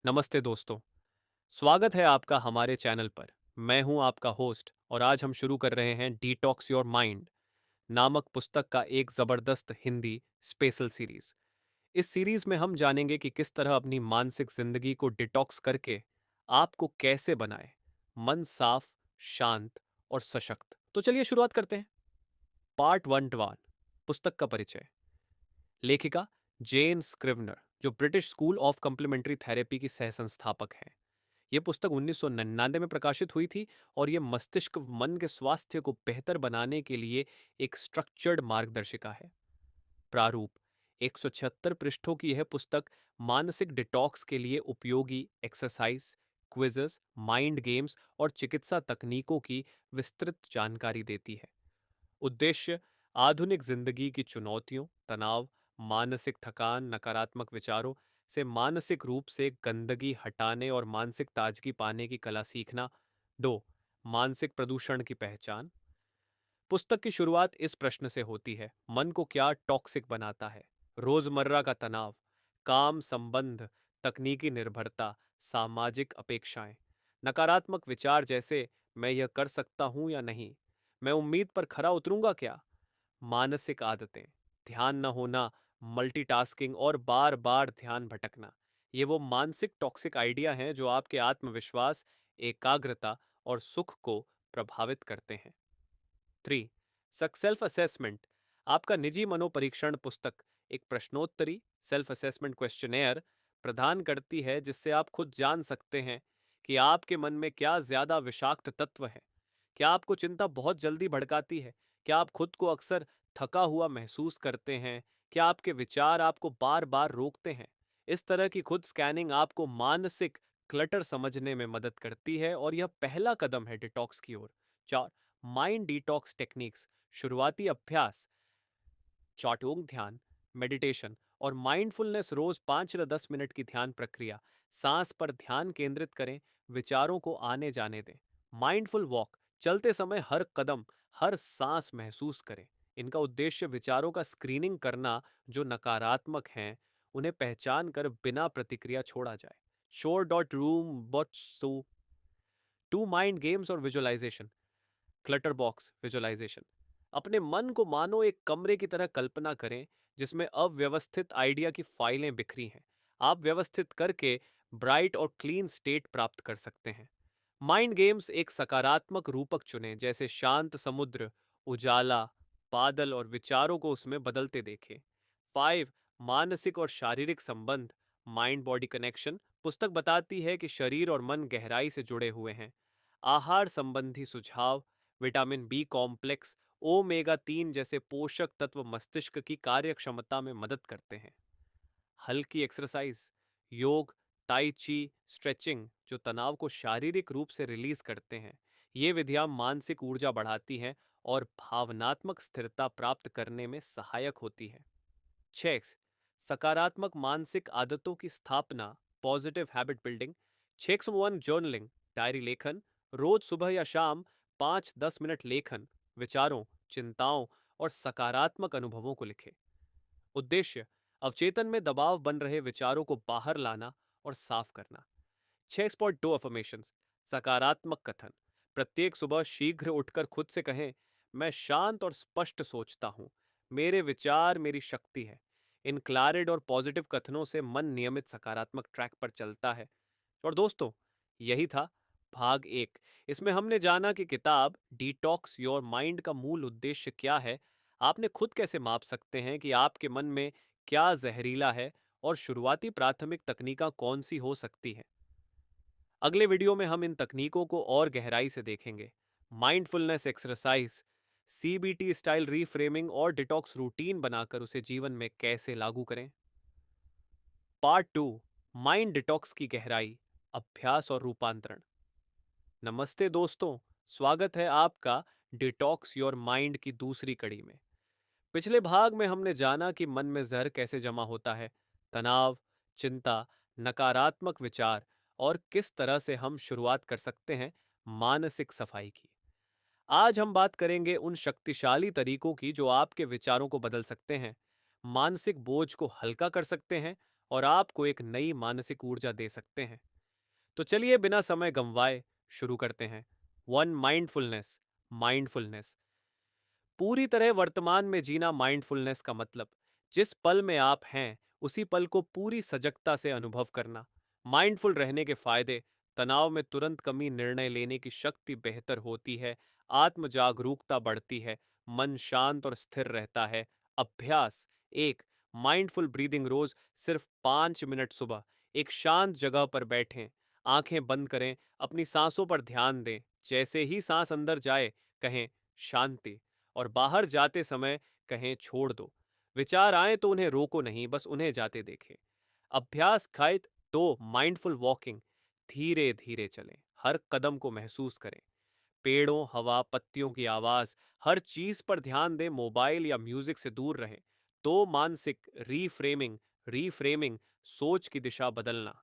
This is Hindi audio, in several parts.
नमस्ते दोस्तों। स्वागत है आपका हमारे चैनल पर। मैं हूं आपका होस्ट और आज हम शुरू कर रहे हैं डिटॉक्स योर माइंड नामक पुस्तक का एक जबरदस्त हिंदी स्पेशल सीरीज। इस सीरीज में हम जानेंगे कि किस तरह अपनी मानसिक जिंदगी को डिटॉक्स करके आपको कैसे बनाए मन साफ, शांत और सशक्त। तो चलिए शुरुआत करते हैं। पार्ट 1। पुस्तक का परिचय। लेखिका जेन स्क्रिवनर, जो British school of complementary therapy की सह संस्थापक हैं। यह पुस्तक 1999 में प्रकाशित हुई थी और यह मस्तिष्क मन के स्वास्थ्य को बेहतर बनाने के लिए एक स्ट्रक्चर्ड मार्गदर्शिका है। प्रारूप। 176 पृष्ठों की यह पुस्तक मानसिक डिटॉक्स के लिए उपयोगी एक्सरसाइज, क्विजेस, माइंड गेम्स और चिकित्सा तकनीकों की विस्तृत जानकारी देती है। उद्देश्य: आधुनिक जिंदगी की चुनौतियों, तनाव, मानसिक थकान, नकारात्मक विचारों से मानसिक रूप से गंदगी हटाने और मानसिक ताजगी पाने की कला सीखना। 2। मानसिक प्रदूषण की पहचान। पुस्तक की शुरुआत इस प्रश्न से होती है: मन को क्या टॉक्सिक बनाता है? रोजमर्रा का तनाव, काम संबंध, तकनीकी निर्भरता, सामाजिक अपेक्षाएं, नकारात्मक विचार जैसे मैं यह कर सकता हूं या नहीं, मैं उम्मीद पर खरा उतरूंगा क्या, मानसिक आदतें, ध्यान न होना, मल्टीटास्किंग और बार बार ध्यान भटकना। ये वो मानसिक टॉक्सिक आइडिया हैं जो आपके आत्मविश्वास, एकाग्रता और सुख को प्रभावित करते हैं। 3। Self assessment. आपका निजी मनोपरीक्षण पुस्तक एक प्रश्नोत्तरी सेल्फ असेसमेंट क्वेश्चनेयर प्रदान करती है जिससे आप खुद जान सकते हैं कि आपके मन में क्या ज्यादा विषाक्त तत्व है। क्या आपको चिंता बहुत जल्दी भड़काती है? क्या आप खुद को अक्सर थका हुआ महसूस करते हैं? क्या आपके विचार आपको बार बार रोकते हैं? इस तरह की खुद स्कैनिंग आपको मानसिक क्लटर समझने में मदद करती है और यह पहला कदम है डिटॉक्स की ओर। 4। Mind detox techniques. शुरुआती अभ्यास: चौटोंग ध्यान, मेडिटेशन और माइंडफुलनेस। रोज 5 या 10 मिनट की ध्यान प्रक्रिया। सांस पर ध्यान केंद्रित करें, विचारों को आने जाने दें। माइंडफुल वॉक, चलते समय हर कदम, हर सांस महसूस करें। इनका उद्देश्य विचारों का स्क्रीनिंग करना, जो नकारात्मक हैं उन्हें पहचान कर बिना प्रतिक्रिया छोड़ा जाए। शोर डॉट रूम बॉट सो। 2 माइंड गेम्स और विजुअलाइजेशन। Clutter box visualisation. अपने मन को मानो एक कमरे की तरह कल्पना करें जिसमें अव्यवस्थित आइडिया की फाइलें बिखरी हैं। आप व्यवस्थित करके ब्राइट और क्लीन स्टेट प्राप्त कर सकते हैं। माइंड गेम्स: एक सकारात्मक रूपक चुनें जैसे शांत समुद्र, उजाला, बादल और विचारों को उसमें बदलते देखें। 5। मानसिक और शारीरिक संबंध, माइंड बॉडी कनेक्शन। पुस्तक बताती है कि शरीर और मन गहराई से जुड़े हुए हैं। आहार संबंधी सुझाव: विटामिन बी कॉम्प्लेक्स, ओमेगा 3 जैसे पोषक तत्व मस्तिष्क की कार्यक्षमता में मदद करते हैं। हल्की एक्सरसाइज: योग, ताई ची, स्ट्रेचिंग, जो तनाव को शारीरिक रूप से रिलीज करते हैं। ये विधियां मानसिक ऊर्जा बढ़ाती हैं और भावनात्मक स्थिरता प्राप्त करने में सहायक होती हैं। 6। सकारात्मक मानसिक आदतों की स्थापना, positive habit building. 601 journaling, diary लेखन। रोज सुबह या शाम 5-10 मिनट लेखन, विचारों, चिंताओं और सकारात्मक अनुभवों को लिखें। उद्देश्य: अवचेतन में दबाव बन रहे विचारों को बाहर लाना और साफ करना। 6.2 अफर्मेशंस, सकारात्मक कथन। प्रत्येक सुबह शीघ्र उठकर खुद से कहें, मैं शांत और स्पष्ट सोचता हूं, मेरे विचार मेरी शक्ति है। इन क्लैरिड और पॉजिटिव कथनों से मन नियमित सकारात्मक ट्रैक पर चलता है। और दोस्तों, यही था भाग 1। इसमें हमने जाना कि किताब डिटॉक्स योर माइंड का मूल उद्देश्य क्या है, आपने खुद कैसे माप सकते हैं कि आपके मन में क्या जहरीला है, और शुरुआती प्राथमिक तकनीका कौन सी हो सकती हैं। अगले वीडियो में हम इन तकनीकों को और गहराई से देखेंगे। Mindfulness exercise, CBT style reframing और डिटॉक्स रूटीन बनाकर उसे जीवन में कैसे लागू करें। पार्ट 2। माइंड डिटॉक्स की गहराई, अभ्यास और रूपांतरण। नमस्ते दोस्तों, स्वागत है आपका डिटॉक्स योर माइंड की दूसरी कड़ी में। पिछले भाग में हमने जाना कि मन में जहर कैसे जमा होता है, तनाव, चिंता, नकारात्मक विचार, और किस तरह से हम शुरुआत कर सकते हैं मानसिक सफाई की। आज हम बात करेंगे उन शक्तिशाली तरीकों की जो आपके विचारों को बदल सकते हैं, मानसिक बोझ को हल्का कर सकते हैं और आपको एक नई मानसिक ऊर्जा दे सकते हैं। तो चलिए बिना समय गंवाए शुरू करते हैं। One mindfulness. माइंडफुलनेस पूरी तरह वर्तमान में जीना। माइंडफुलनेस का मतलब जिस पल में आप हैं उसी पल को पूरी सजगता से अनुभव करना। माइंडफुल रहने के फायदे: तनाव में तुरंत कमी, निर्णय लेने की शक्ति बेहतर होती है, आत्म जागरूकता बढ़ती है, मन शांत और स्थिर रहता है। अभ्यास: एक, माइंडफुल ब्रीदिंग। रोज सिर्फ 5 मिनट सुबह एक शांत जगह पर बैठें, आंखें बंद करें, अपनी सांसों पर ध्यान दें। जैसे ही सांस अंदर जाए कहें शांति, और बाहर जाते समय कहें छोड़ दो। विचार आए तो उन्हें रोको नहीं, बस उन्हें जाते देखें। अभ्यास खाइत दो, माइंडफुल वॉकिंग। धीरे धीरे चलें, हर कदम को महसूस करें, पेड़ों, हवा, पत्तियों की आवाज, हर चीज पर ध्यान दें। मोबाइल या म्यूजिक से दूर रहें। तो मानसिक रीफ्रेमिंग। रीफ्रेमिंग सोच की दिशा बदलना।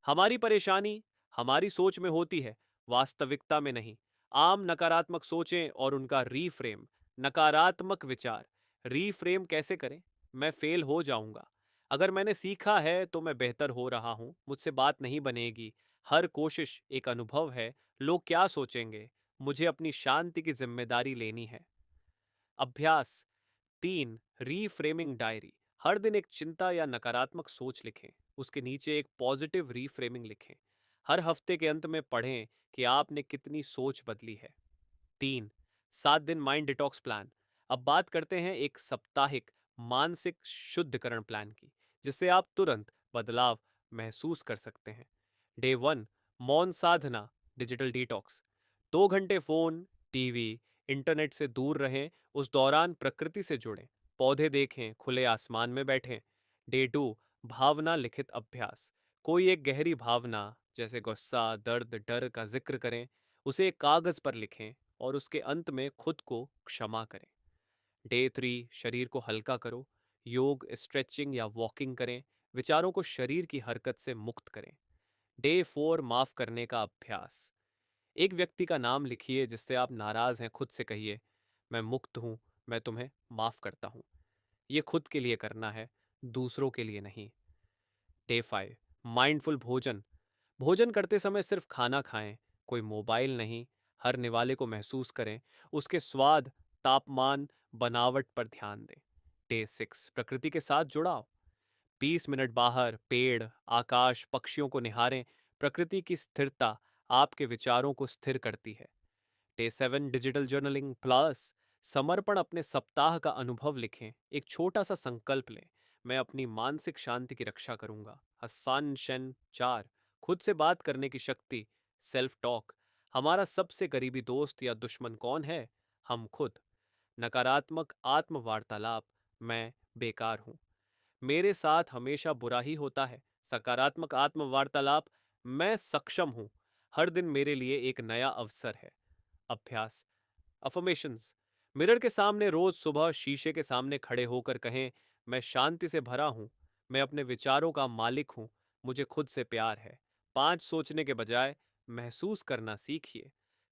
हमारी परेशानी हमारी सोच में होती है, वास्तविकता में नहीं। आम नकारात्मक सोचें और उनका रीफ्रेम। नकारात्मक विचार रीफ्रेम कैसे करें? मैं फेल हो जाऊंगा, अगर मैंने सीखा है तो मैं बेहतर हो रहा हूं, मुझसे बात नहीं बनेगी, हर कोशिश एक अनुभव है, लोग क्या सोचेंगे, मुझे अपनी शांति की जिम्मेदारी लेनी है। अभ्यास 3, रीफ्रेमिंग डायरी। हर दिन एक चिंता या नकारात्मक सोच लिखें, उसके नीचे एक पॉजिटिव रीफ्रेमिंग लिखें। हर हफ्ते के अंत में पढ़ें कि आपने कितनी सोच बदली है। 3, 7 दिन माइंड डिटॉक्स प्लान। अब बात करते हैं एक साप्ताहिक मानसिक शुद्धिकरण प्लान की, जिससे आप तुरंत बदलाव महसूस कर सकते हैं। डे 1, मौन साधना, डिजिटल डिटॉक्स। 2 घंटे फोन, टीवी, इंटरनेट से दूर रहें। उस दौरान प्रकृति से जुड़ें, पौधे देखें, खुले आसमान में बैठें। डे 2, भावना लिखित अभ्यास। कोई एक गहरी भावना जैसे गुस्सा, दर्द, डर का जिक्र करें, उसे एक कागज पर लिखें और उसके अंत में खुद को क्षमा करें। डे 3, शरीर को हल्का करो, योग, स्ट्रेचिंग या वॉकिंग करें, विचारों को शरीर की हरकत से मुक्त करें। डे 4, माफ करने का अभ्यास। एक व्यक्ति का नाम लिखिए जिससे आप नाराज हैं, खुद से कहिए, मैं मुक्त हूं, मैं तुम्हें माफ करता हूं। ये खुद के लिए करना है, दूसरों के लिए नहीं। डे 5, माइंडफुल भोजन। भोजन करते समय सिर्फ खाना खाएं, कोई मोबाइल नहीं, हर निवाले को महसूस करें, उसके स्वाद, तापमान, बनावट पर ध्यान दें। डे 6, प्रकृति के साथ जुड़ाव। 20 मिनट बाहर, पेड़, आकाश, पक्षियों को निहारें। प्रकृति की स्थिरता आपके विचारों को स्थिर करती है। Day 7, digital journaling plus. समर्पण, अपने सप्ताह का अनुभव लिखें, एक छोटा सा संकल्प लें, मैं अपनी मानसिक शांति की रक्षा करूंगा। हसान शन 4, खुद से बात करने की शक्ति, सेल्फ टॉक। हमारा सबसे करीबी दोस्त या दुश्मन कौन है? हम खुद। नकारात्मक आत्म वार्तालाप, मैं बेकार हूं, मेरे साथ हमेशा बुरा ही होता है। सकारात्मक आत्म वार्तालाप, मैं सक्षम हूं, हर दिन मेरे लिए एक नया अवसर है। अभ्यास अफर्मेशंस। मिरर के सामने रोज सुबह शीशे के सामने खड़े होकर कहें, मैं शांति से भरा हूं, मैं अपने विचारों का मालिक हूं, मुझे खुद से प्यार है। 5 सोचने के बजाय महसूस करना सीखिए।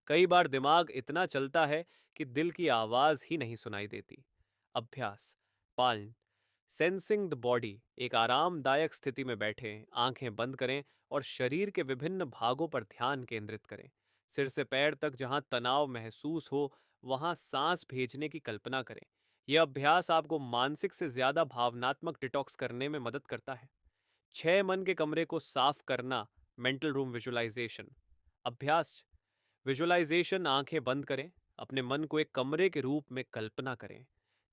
कई बार दिमाग इतना चलता है कि दिल की आवाज ही नहीं सुनाई देती। अभ्यास पालन सेंसिंग द बॉडी। एक आरामदायक स्थिति में बैठें, आंखें बंद करें और शरीर के विभिन्न भागों पर ध्यान केंद्रित करें। सिर से पैर तक जहां तनाव महसूस हो वहां सांस भेजने की कल्पना करें। यह अभ्यास आपको मानसिक से ज्यादा भावनात्मक डिटॉक्स करने में मदद करता है। 6, मन के कमरे को साफ करना, मेंटल रूम विजुअलाइजेशन। अभ्यास विजुअलाइजेशन, आंखें बंद करें, अपने मन को एक कमरे के रूप में कल्पना करें।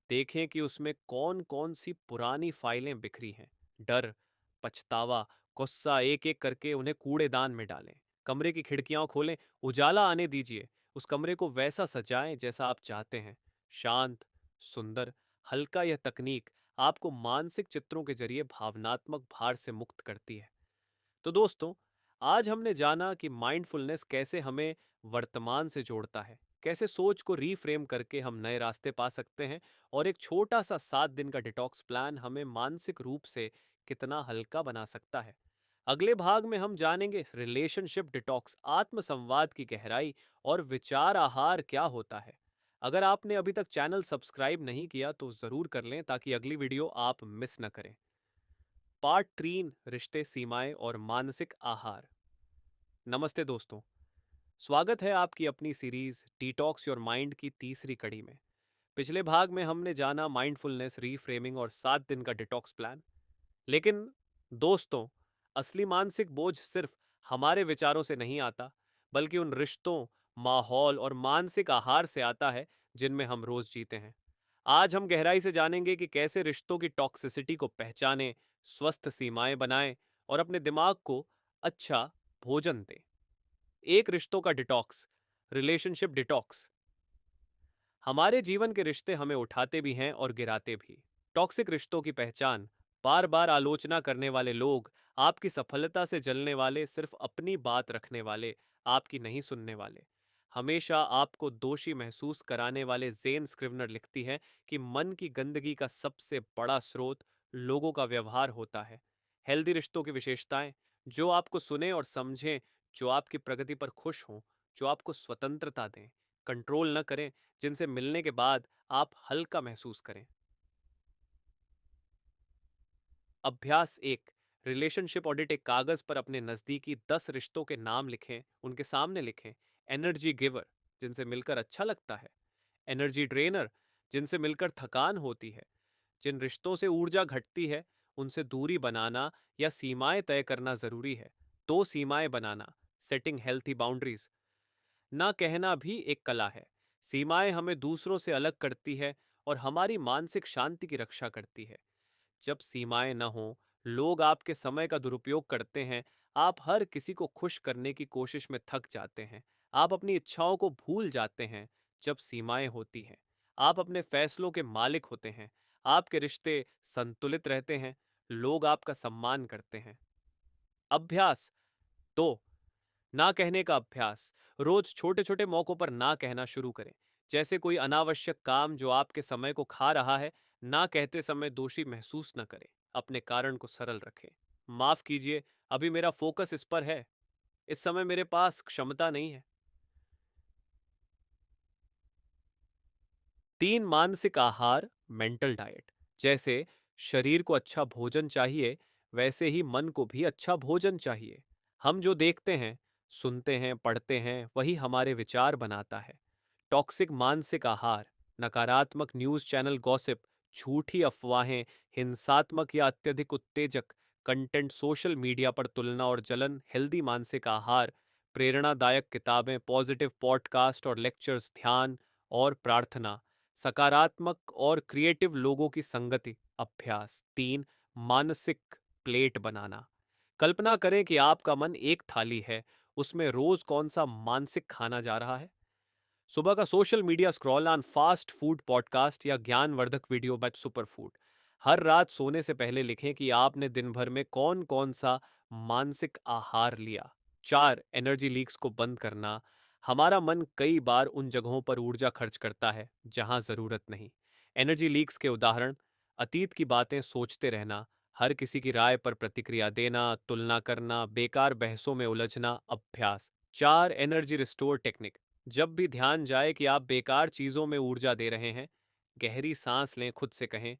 देखें कि उसमें कौन कौन सी पुरानी फाइलें बिखरी हैं। डर, पछतावा, गुस्सा, एक एक करके उन्हें कूड़ेदान में डालें। कमरे की खिड़कियां खोलें, उजाला आने दीजिए। उस कमरे को वैसा सजाएं जैसा आप चाहते हैं, शांत, सुंदर, हल्का। यह तकनीक आपको मानसिक चित्रों के जरिए भावनात्मक भार से मुक्त करती है। तो दोस्तों, आज हमने जाना कि माइंडफुलनेस कैसे हमें वर्तमान से जोड़ता है, कैसे सोच को रीफ्रेम करके हम नए रास्ते पा सकते हैं, और एक छोटा सा 7 दिन का डिटॉक्स प्लान हमें मानसिक रूप से कितना हल्का बना सकता है। अगले भाग में हम जानेंगे रिलेशनशिप डिटॉक्स, आत्म संवाद की गहराई और विचार आहार क्या होता है। अगर आपने अभी तक चैनल सब्सक्राइब नहीं किया तो जरूर कर लें ताकि अगली वीडियो आप मिस न करें। पार्ट 3 रिश्ते सीमाएं और मानसिक आहार। नमस्ते दोस्तों, स्वागत है आपकी अपनी सीरीज डिटॉक्स योर माइंड की तीसरी कड़ी में। पिछले भाग में हमने जाना माइंडफुलनेस, रीफ्रेमिंग और 7 दिन का डिटॉक्स प्लान। लेकिन दोस्तों, असली मानसिक बोझ सिर्फ हमारे विचारों से नहीं आता, बल्कि उन रिश्तों, माहौल और मानसिक आहार से आता है जिनमें हम रोज जीते हैं। आज हम गहराई से जानेंगे कि कैसे रिश्तों की टॉक्सिसिटी को पहचानें, स्वस्थ सीमाएं बनाएं और अपने दिमाग को अच्छा भोजन दें। एक रिश्तों का डिटॉक्स, रिलेशनशिप डिटॉक्स। हमारे जीवन के रिश्ते हमें उठाते भी हैं और गिराते भी। टॉक्सिक रिश्तों की पहचान: बार बार आलोचना करने वाले लोग, आपकी सफलता से जलने वाले, सिर्फ अपनी बात रखने वाले, आपकी नहीं सुनने वाले, हमेशा आपको दोषी महसूस कराने वाले। जेन स्क्रिवनर लिखती है कि मन की गंदगी का सबसे बड़ा स्रोत लोगों का व्यवहार होता है। हेल्दी रिश्तों की विशेषताएं: जो आपको सुने और समझें, जो आपकी प्रगति पर खुश हों, जो आपको स्वतंत्रता दें, कंट्रोल न करें, जिनसे मिलने के बाद आप हल्का महसूस करें। अभ्यास 1: रिलेशनशिप ऑडिट। एक कागज पर अपने नजदीकी 10 रिश्तों के नाम लिखें, उनके सामने लिखें। एनर्जी गिवर, जिनसे मिलकर अच्छा लगता है। एनर्जी ड्रेनर, जिनसे मिलकर थकान होती है। जिन रिश्तों से ऊर्जा घटती है, उनसे दूरी बनाना या सीमाएं तय करना जरूरी है। तो सीमाएं बनाना, सेटिंग हेल्थी बाउंड्रीज। ना कहना भी एक कला है। सीमाएं हमें दूसरों से अलग करती है और हमारी मानसिक शांति की रक्षा करती है। जब सीमाएं न हों, लोग आपके समय का दुरुपयोग करते हैं। आप हर किसी को खुश करने की कोशिश में थक जाते हैं। आप अपनी इच्छाओं को भूल जाते हैं। जब सीमाएं होती हैं, आप अपने फैसलों के मालिक होते हैं। आपके रिश्ते संतुलित रहते हैं। लोग आपका सम्मान करते हैं। अभ्यास 2: ना कहने का अभ्यास। रोज छोटे छोटे मौकों पर ना कहना शुरू करें। जैसे कोई अनावश्यक काम जो आपके समय को खा रहा है। ना कहते समय दोषी महसूस न करें। अपने कारण को सरल रखें। माफ कीजिए, अभी मेरा फोकस इस पर है। इस समय मेरे पास क्षमता नहीं है। 3 मानसिक आहार, मेंटल डाइट। जैसे शरीर को अच्छा भोजन चाहिए, वैसे ही मन को भी अच्छा भोजन चाहिए। हम जो देखते हैं, सुनते हैं, पढ़ते हैं, वही हमारे विचार बनाता है। टॉक्सिक मानसिक आहार: नकारात्मक न्यूज़ चैनल, गॉसिप, झूठी अफवाहें, हिंसात्मक या अत्यधिक उत्तेजक कंटेंट, सोशल मीडिया पर तुलना और जलन। हेल्दी मानसिक आहार: प्रेरणादायक किताबें, पॉजिटिव पॉडकास्ट और लेक्चर्स, ध्यान और प्रार्थना, सकारात्मक और क्रिएटिव लोगों की संगति। अभ्यास 3: मानसिक प्लेट बनाना। कल्पना करें कि आपका मन एक थाली है, उसमें रोज कौन सा मानसिक खाना जा रहा है। सुबह का social media scroll on, fast food podcast या ज्ञानवर्धक वीडियो बाय सुपर फूड। हर रात सोने से पहले लिखें कि आपने दिन भर में कौन कौन सा मानसिक आहार लिया। 4 एनर्जी लीक्स को बंद करना। हमारा मन कई बार उन जगहों पर ऊर्जा खर्च करता है जहां जरूरत नहीं। एनर्जी लीक्स के उदाहरण: अतीत की बातें सोचते रहना, हर किसी की राय पर प्रतिक्रिया देना, तुलना करना, बेकार बहसों में उलझना। अभ्यास 4 एनर्जी रिस्टोर टेक्निक। जब भी ध्यान जाए कि आप बेकार चीजों में ऊर्जा दे रहे हैं, गहरी सांस लें, खुद से कहें,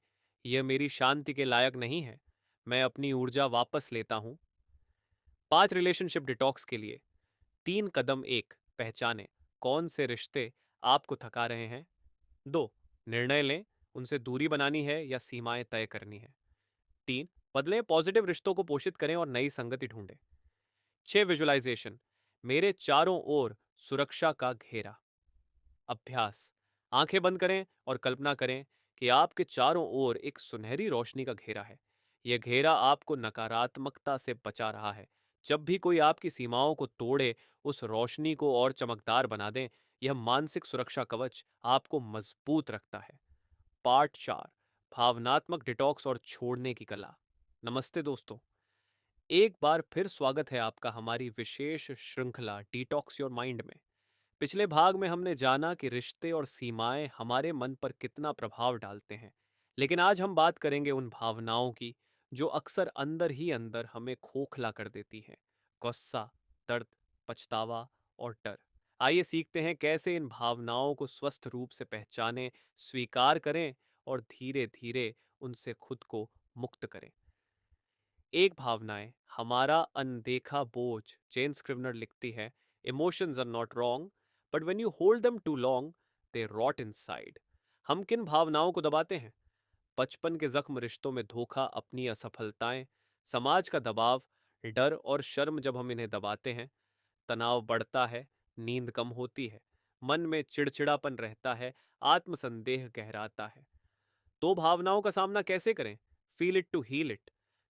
यह मेरी शांति के लायक नहीं है, मैं अपनी ऊर्जा वापस लेता हूं। 5 रिलेशनशिप डिटॉक्स के लिए 3 कदम। 1 पहचानें कौन से रिश्ते आपको थका रहे हैं। 2 निर्णय लें, उनसे दूरी बनानी है या सीमाएं तय करनी है। 3 बदलें, पॉजिटिव रिश्तों को पोषित करें और नई संगति ढूंढें। 6 विजुअलाइजेशन: मेरे चारों ओर सुरक्षा का घेरा। अभ्यास: आंखें बंद करें और कल्पना करें कि आपके चारों ओर एक सुनहरी रोशनी का घेरा है। यह घेरा आपको नकारात्मकता से बचा रहा है। जब भी कोई आपकी सीमाओं को तोड़े, उस रोशनी को और चमकदार बना दें। यह मानसिक सुरक्षा कवच आपको मजबूत रखता है। पार्ट 4: भावनात्मक डिटॉक्स और छोड़ने की कला। नमस्ते दोस्तों, एक बार फिर स्वागत है आपका हमारी विशेष श्रृंखला डिटॉक्स योर माइंड में। पिछले भाग में हमने जाना कि रिश्ते और सीमाएं हमारे मन पर कितना प्रभाव डालते हैं। लेकिन आज हम बात करेंगे उन भावनाओं की जो अक्सर अंदर ही अंदर हमें खोखला कर देती हैं। गुस्सा, दर्द, पछतावा और डर। आइए सीखते हैं कैसे इन भावनाओं को स्वस्थ रूप से पहचानें, स्वीकार करें और धीरे धीरे उनसे खुद को मुक्त करें। एक भावनाएं हमारा अनदेखा बोझ। जेन स्क्रिवनर लिखती है, emotions are not wrong but when you hold them too long they rot inside. हम किन भावनाओं को दबाते हैं? बचपन के जख्म, रिश्तों में धोखा, अपनी असफलताएं, समाज का दबाव, डर और शर्म। जब हम इन्हें दबाते हैं, तनाव बढ़ता है, नींद कम होती है, मन में चिड़चिड़ापन रहता है, आत्मसंदेह गहराता है। तो भावनाओं का सामना कैसे करें? Feel it to heal it.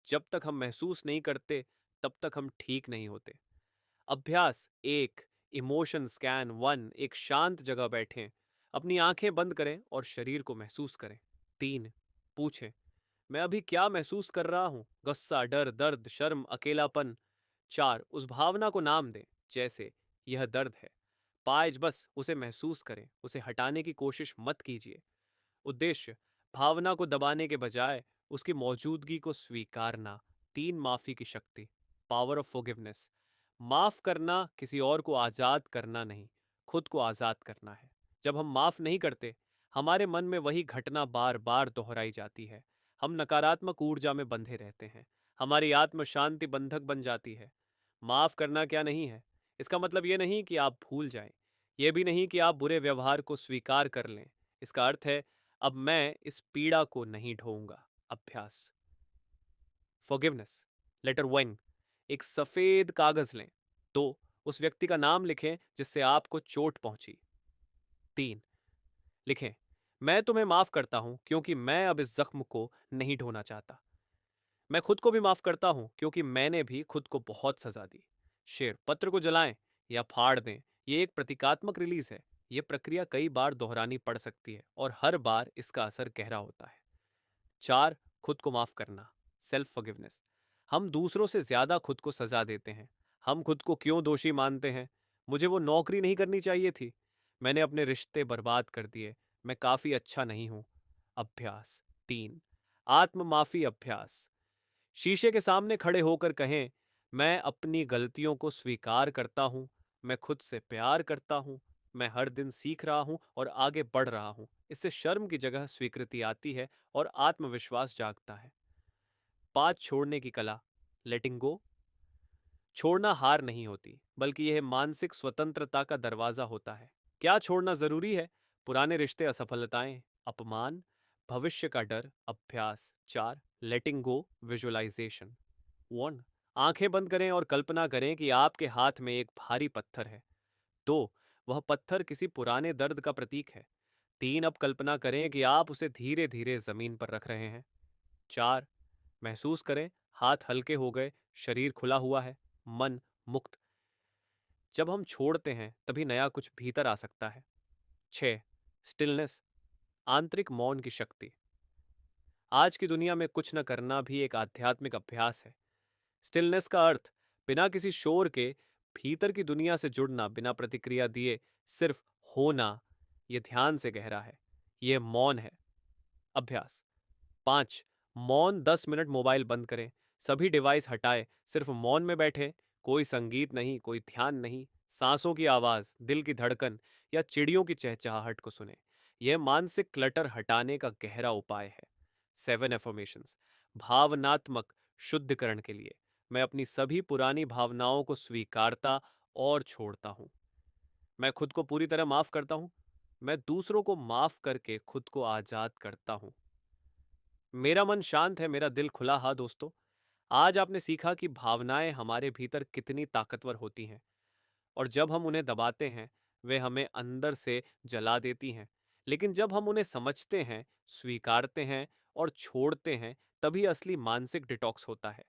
जब तक हम महसूस नहीं करते, तब तक हम ठीक नहीं होते। अभ्यास एक, इमोशन स्कैन वन। एक शांत जगह बैठें, अपनी आंखें बंद करें और शरीर को महसूस करें। तीन, पूछें, मैं अभी क्या महसूस कर रहा हूं? गुस्सा, डर, दर्द, शर्म, अकेलापन। चार, उस भावना को नाम दें, जैसे यह दर्द है। पाँच, बस उसे महसूस करें, उसे हटाने की कोशिश मत कीजिए। उद्देश्य, भावना को दबाने के बजाय उसकी मौजूदगी को स्वीकारना। तीन, माफी की शक्ति, पावर ऑफ फॉरगिवनेस। माफ करना किसी और को आजाद करना नहीं, खुद को आजाद करना है। जब हम माफ नहीं करते, हमारे मन में वही घटना बार बार दोहराई जाती है। हम नकारात्मक ऊर्जा में बंधे रहते हैं, हमारी आत्म शांति बंधक बन जाती है। माफ करना क्या नहीं है? इसका मतलब ये नहीं कि आप भूल जाएं, यह भी नहीं कि आप बुरे व्यवहार को स्वीकार कर लें। इसका अर्थ है, अब मैं इस पीड़ा को नहीं ढोऊंगा। अभ्यास फॉरगिवनेस। लेटर वन, एक सफेद कागज लें। दो, उस व्यक्ति का नाम लिखें जिससे आपको चोट पहुंची। तीन, लिखें, मैं तुम्हें माफ करता हूं क्योंकि मैं अब इस जख्म को नहीं ढोना चाहता। मैं खुद को भी माफ करता हूं क्योंकि मैंने भी खुद को बहुत सजा दी। शेर, पत्र को जलाएं या फाड़ दें, यह एक प्रतीकात्मक रिलीज है। यह प्रक्रिया कई बार दोहरानी पड़ सकती है और हर बार इसका असर गहरा होता है। चार, खुद को माफ करना, सेल्फ फॉरगिवनेस। हम दूसरों से ज्यादा खुद को सजा देते हैं। हम खुद को क्यों दोषी मानते हैं? मुझे वो नौकरी नहीं करनी चाहिए थी, मैंने अपने रिश्ते बर्बाद कर दिए, मैं काफी अच्छा नहीं हूं। अभ्यास तीन, आत्म माफी अभ्यास। शीशे के सामने खड़े होकर कहें, मैं अपनी गलतियों को स्वीकार करता हूं, मैं खुद से प्यार करता हूं, मैं हर दिन सीख रहा हूं और आगे बढ़ रहा हूं। इससे शर्म की जगह स्वीकृति आती है और आत्मविश्वास जागता है। पांच, छोड़ने की कला, लेटिंग गो। छोड़ना हार नहीं होती, बल्कि यह मानसिक स्वतंत्रता का दरवाजा होता है। क्या छोड़ना जरूरी है? पुराने रिश्ते, असफलताएं, अपमान, भविष्य का डर। अभ्यास चार, लेटिंग गो विजुअलाइजेशन वन, आंखें बंद करें और कल्पना करें कि आपके हाथ में एक भारी पत्थर है। दो, वह पत्थर किसी पुराने दर्द का प्रतीक है। तीन, अब कल्पना करें कि आप उसे धीरे धीरे जमीन पर रख रहे हैं। चार, महसूस करें, हाथ हल्के हो गए, शरीर खुला हुआ है, मन मुक्त। जब हम छोड़ते हैं, तभी नया कुछ भीतर आ सकता है। छह, स्टिलनेस, आंतरिक मौन की शक्ति। आज की दुनिया में कुछ न करना भी एक आध्यात्मिक अभ्यास है। स्टिलनेस का अर्थ बिना किसी शोर के भीतर की दुनिया से जुड़ना, बिना प्रतिक्रिया दिए सिर्फ होना। यह ध्यान से गहरा है, यह मौन है। अभ्यास पांच, मौन 10 मिनट, मोबाइल बंद करें, सभी डिवाइस हटाएं, सिर्फ मौन में बैठे। कोई संगीत नहीं, कोई ध्यान नहीं, सांसों की आवाज, दिल की धड़कन या चिड़ियों की चहचहाहट को सुने। यह मानसिक क्लटर हटाने का गहरा उपाय है। 7 एफर्मेशंस, भावनात्मक शुद्धिकरण के लिए। मैं अपनी सभी पुरानी भावनाओं को स्वीकारता और छोड़ता हूं। मैं खुद को पूरी तरह माफ करता हूं। मैं दूसरों को माफ करके खुद को आजाद करता हूं। मेरा मन शांत है, मेरा दिल खुला। हा दोस्तों, आज आपने सीखा कि भावनाएं हमारे भीतर कितनी ताकतवर होती हैं और जब हम उन्हें दबाते हैं, वे हमें अंदर से जला देती हैं। लेकिन जब हम उन्हें समझते हैं, स्वीकारते हैं और छोड़ते हैं, तभी असली मानसिक डिटॉक्स होता है।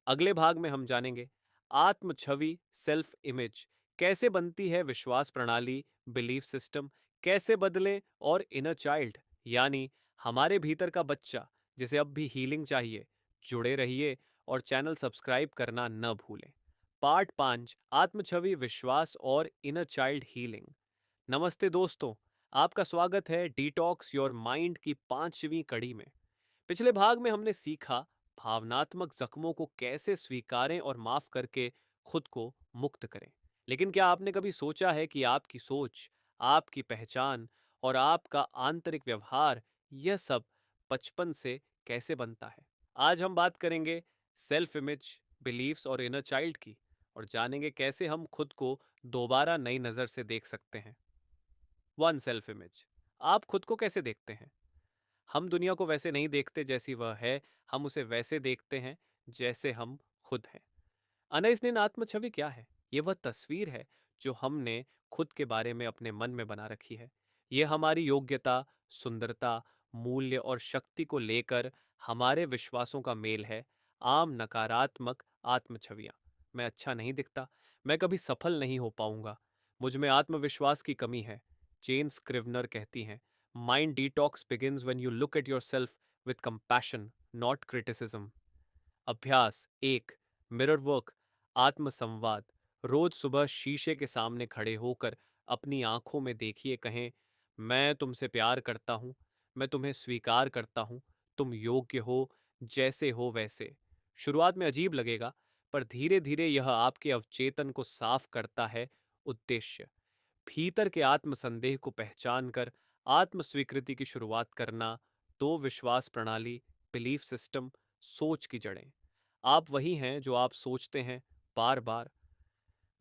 अगले भाग में हम जानेंगे आत्म छवि, सेल्फ इमेज कैसे बनती है, विश्वास प्रणाली, बिलीफ सिस्टम कैसे बदलें और इनर चाइल्ड यानी हमारे भीतर का बच्चा जिसे अब भी हीलिंग चाहिए। जुड़े रहिए और चैनल सब्सक्राइब करना न भूलें। पार्ट 5, आत्मछवि, विश्वास और इनर चाइल्ड हीलिंग। नमस्ते दोस्तों, आपका स्वागत है डिटॉक्स योर माइंड की 5वीं कड़ी में। पिछले भाग में हमने सीखा भावनात्मक जख्मों को कैसे स्वीकारें और माफ करके खुद को मुक्त करें। लेकिन क्या आपने कभी सोचा है कि आपकी सोच, आपकी पहचान और आपका आंतरिक व्यवहार, यह सब बचपन से कैसे बनता है? आज हम बात करेंगे सेल्फ इमेज, बिलीव्स और इनर चाइल्ड की, और जानेंगे कैसे हम खुद को दोबारा नई नज़र से देख सकते हैं। One self image. आप खुद को कैसे देखते हैं? हम दुनिया को वैसे नहीं देखते जैसी वह है, हम उसे वैसे देखते हैं जैसे हम खुद हैं। अनइस्नीन आत्मछवि क्या है? ये वह तस्वीर है जो हमने खुद के बारे में अपने मन में बना रखी है। ये हमारी योग्यता, सुंदरता, मूल्य और शक्ति को लेकर हमारे विश्वासों का मेल है। आम नकारात्मक आत्मछवियां: मैं अच्छा नहीं दिखता, मैं कभी सफल नहीं हो पाऊंगा, मुझ में आत्मविश्वास की कमी है। जेन स्क्रिवनर कहती हैं, mind detox begins when you look at yourself with compassion, not criticism. अभ्यास एक, मिरर वर्क, आत्म संवाद। रोज सुबह शीशे के सामने खड़े होकर अपनी आंखों में देखिए, कहें, मैं तुमसे प्यार करता हूं, मैं तुम्हें स्वीकार करता हूं, तुम योग्य हो, जैसे हो वैसे। शुरुआत में अजीब लगेगा, पर धीरे धीरे यह आपके अवचेतन को साफ करता है। उद्देश्य: भीतर के आत्म संदेह को पहचान कर आत्म स्वीकृति की शुरुआत करना। दो विश्वास प्रणाली, बिलीफ सिस्टम, सोच की जड़ें। आप वही हैं जो आप सोचते हैं, बार बार।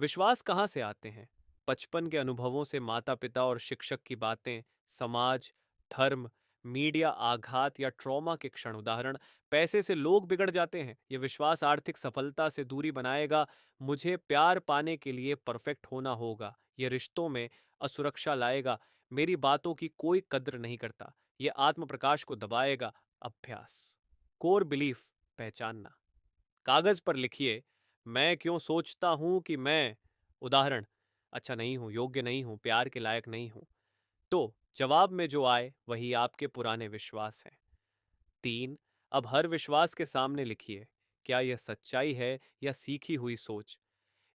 विश्वास कहाँ से आते हैं? बचपन के अनुभवों से, माता पिता और शिक्षक की बातें, समाज, धर्म, मीडिया, आघात या ट्रॉमा के क्षण। उदाहरण: पैसे से लोग बिगड़ जाते हैं, ये विश्वास आर्थिक सफलता से दूरी बनाएगा। मुझे प्यार पाने के लिए परफेक्ट होना होगा, ये रिश्तों में असुरक्षा लाएगा। मेरी बातों की कोई कद्र नहीं करता, ये आत्म प्रकाश को दबाएगा। अभ्यास: कोर बिलीफ पहचानना। कागज पर लिखिए, मैं क्यों सोचता हूं कि मैं, उदाहरण, अच्छा नहीं हूं, योग्य नहीं हूं, प्यार के लायक नहीं हूं। तो जवाब में जो आए वही आपके पुराने विश्वास हैं। तीन, अब हर विश्वास के सामने लिखिए, क्या यह सच्चाई है या सीखी हुई सोच।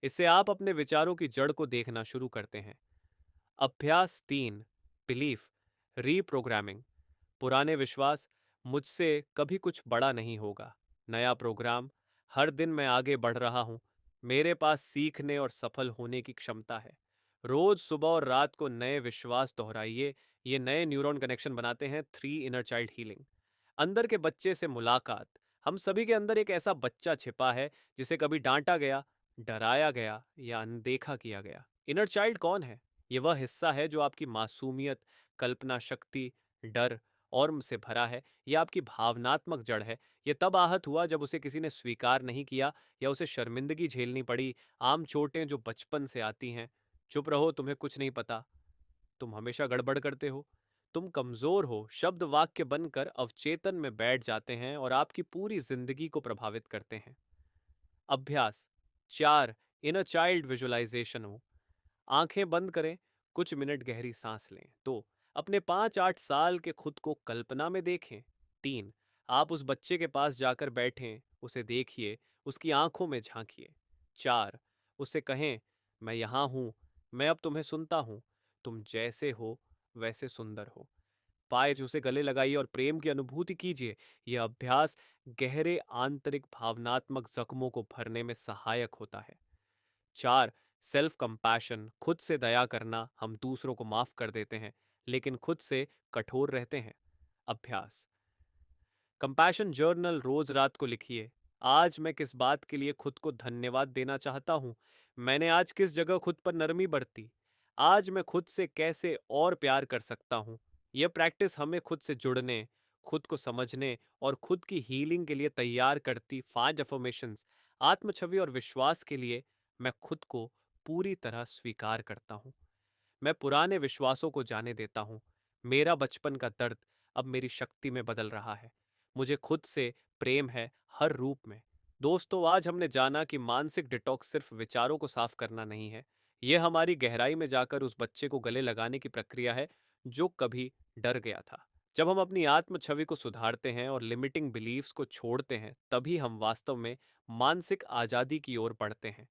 इससे आप अपने विचारों की जड़ को देखना शुरू करते हैं। अभ्यास तीन, बिलीफ रीप्रोग्रामिंग। पुराने विश्वास: मुझसे कभी कुछ बड़ा नहीं होगा। नया प्रोग्राम: हर दिन मैं आगे बढ़ रहा हूं, मेरे पास सीखने और सफल होने की क्षमता है। रोज सुबह और रात को नए विश्वास दोहराइए, ये नए न्यूरॉन कनेक्शन बनाते हैं। Three, inner child healing. अंदर के बच्चे से मुलाकात। हम सभी के अंदर एक ऐसा बच्चा छिपा है जिसे कभी डांटा गया, डराया गया या अनदेखा किया गया। इनर चाइल्ड कौन है? ये वह हिस्सा है जो आपकी मासूमियत, कल्पना शक्ति, डर और से भरा है। यह आपकी भावनात्मक जड़ है। यह तब आहत हुआ जब उसे किसी ने स्वीकार नहीं किया या उसे शर्मिंदगी झेलनी पड़ी। आम चोटें जो बचपन से आती हैं: चुप रहो, तुम्हें कुछ नहीं पता, तुम हमेशा गड़बड़ करते हो, तुम कमजोर हो, शब्द वाक्य बनकर अवचेतन में बैठ जाते हैं और आपकी पूरी जिंदगी को प्रभावित करते हैं। अभ्यास चार, इनर चाइल्ड विजुअलाइजेशन हो। आंखें बंद करें, कुछ मिनट गहरी सांस लें। दो, अपने 5-8 साल के खुद को कल्पना में देखें। तीन, आप उस बच्चे के पास जाकर बैठें, उसे देखिए, उसकी आंखों में झांकिए। चार, उससे कहें, मैं यहाँ हूँ, मैं अब तुम्हें सुनता हूँ, तुम जैसे हो वैसे सुंदर हो। पाए उसे गले लगाइए और प्रेम की अनुभूति कीजिए। यह अभ्यास गहरे आंतरिक भावनात्मक जख्मों को भरने में सहायक होता है। चार, सेल्फ कंपैशन, खुद से दया करना। हम दूसरों को माफ कर देते हैं लेकिन खुद से कठोर रहते हैं। अभ्यास: कंपैशन जर्नल। रोज रात को लिखिए, आज मैं किस बात के लिए खुद को धन्यवाद देना चाहता हूँ। मैंने आज किस जगह खुद पर नरमी बरती। आज मैं खुद से कैसे और प्यार कर सकता हूँ। यह प्रैक्टिस हमें खुद से जुड़ने, खुद को समझने और खुद की हीलिंग के लिए तैयार करती। 5 अफर्मेशंस। आत्मछवि और विश्वास के लिए: मैं खुद को पूरी तरह स्वीकार करता हूँ, मैं पुराने विश्वासों को जाने देता हूँ, मेरा बचपन का दर्द अब मेरी शक्ति में बदल रहा है, मुझे खुद से प्रेम है हर रूप में। दोस्तों, आज हमने जाना कि मानसिक डिटॉक्स सिर्फ विचारों को साफ करना नहीं है, यह हमारी गहराई में जाकर उस बच्चे को गले लगाने की प्रक्रिया है जो कभी डर गया था। जब हम अपनी आत्म छवि को सुधारते हैं और लिमिटिंग बिलीव्स को छोड़ते हैं, तभी हम वास्तव में मानसिक आजादी की ओर बढ़ते हैं।